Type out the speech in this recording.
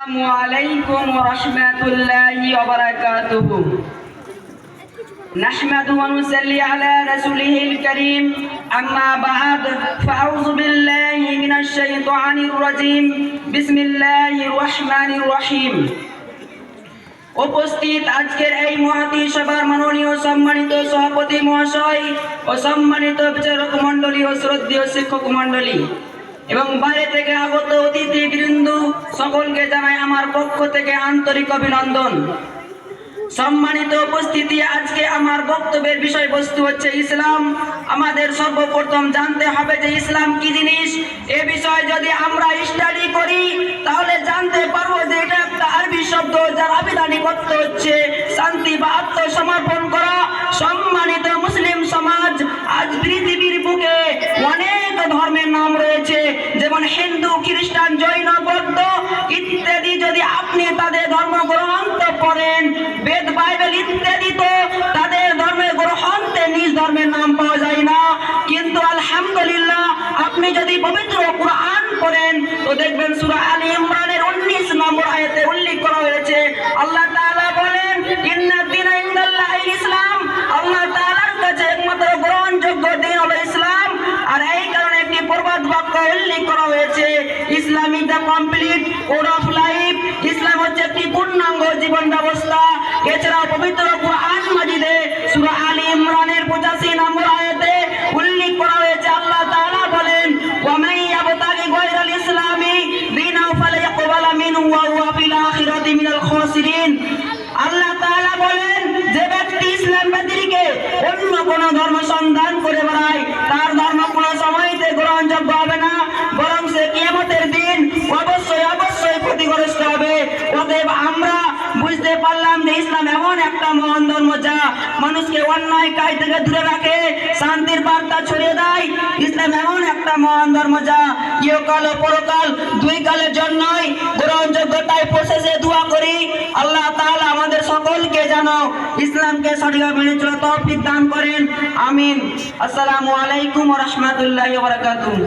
السلام عليكم ورحمة الله وبركاته. نحمد ونصلي على رسوله الكريم. أما بعد فأعوذ بالله من الشيطان الرجيم. بسم الله الرحمن الرحيم. উপস্থিত আজকের এই মহতী সভার মাননীয় সম্মানিত সভাপতি মহাশয় ও সম্মানিত বিচারক মণ্ডলী ও শ্রদ্ধেয় শিক্ষক মণ্ডলী এবং বাইরে থেকে আগত অতিথিবৃন্দ সকলকে জানাই আমার পক্ষ থেকে আন্তরিক অভিনন্দন। সম্মানিত উপস্থিতি, আজকে আমার বক্তব্যের বিষয়বস্তু হচ্ছে ইসলাম। আমাদের সর্বপ্রথম জানতে হবে যে ইসলাম কি জিনিস। এ বিষয়ে যদি আমরা স্টাডি করি তাহলে জানতে পারবো যে এটা একটা আরবি শব্দ যার আবিধানিক অর্থ হচ্ছে শান্তি বা আত্মসমর্পণ করা। সম্মানিত মুসলিম সমাজ, আজ পৃথিবীর বুকে অনেক ধর্মের নাম রয়েছে, যেমন হিন্দু, খ্রিস্টান, জৈন, বৌদ্ধ ইত্যাদি। যদি আপনি তাদের ধর্মগ্রন্থ পড়েন, বেদ, বাইবেল ইত্যাদি, তো তাদের ধর্মের গ্রন্থে নিজ ধর্মের নাম পাওয়া যায় না। কিন্তু আলহামদুলিল্লাহ, আপনি যদি পবিত্র কুরআন পড়েন তো দেখবেন সূরা আলে ইমরানের 19 নম্বর আয়াতে উল্লেখ করা হয়েছে। আল্লাহ তাআলা বলেন, ইন্নাদ দীনা ইনদাল্লাহিল ইসলাম। আল্লাহ তাআলার কাছে একমাত্র গ্রহণযোগ্য দিন হলো ইসলাম। আর এই কারণে একটি প্রবাদ বাক্য উল্লেখ করা হয়েছে, Islam is the complete code of life. ইসলাম হচ্ছে একটি পূর্ণাঙ্গ জীবন ব্যবস্থা। এছাড়াও পবিত্র কুরআন মাজিদে সূরা আলে ইমরানের 85 নম্বর আয়াতে উল্লেখ করা হয়েছে, আল্লাহ তাআলা বলেন, ওয়া মান ইয়াবতাগি গায়রাল ইসলামি দীনান ফালা ইয়াকবালা মিনহু ওয়া হুয়া ফিল আখিরাতি মিনাল খাসিরিন। আল্লাহ তাআলা বলেন, যে ব্যক্তি ইসলাম ব্যতীত অন্য কোন ধর্ম সন্ধান করে বেড়ায় তার ধর্ম কোন সময়তে গ্রহণযোগ্য হবে না, বরং সে কিয়ামতের দিন অবশ্যই ক্ষতিগ্রস্ত হবে। অতএব আমরা বুঝতে পারলাম যে ইসলাম এমন একটা মহান ধর্ম যা মানুষকে অন্যায় কাজ থেকে দূরে রাখে, শান্তির বার্তা ছড়িয়ে দেয়। ইসলাম এমন একটা মহান ধর্ম যা ইহকাল ও পরকাল দুই কালের জন্যই গ্রহণযোগ্যতায় পৌঁছেছে। দোয়া করি আল্লাহ তাআলা আমাদের সকলকে যেন ইসলামকে সঠিকভাবে মেনে চলার তৌফিক দান করেন। আমিন। আসসালামু আলাইকুম ওয়া রাহমাতুল্লাহি ওয়া বারাকাতুহু।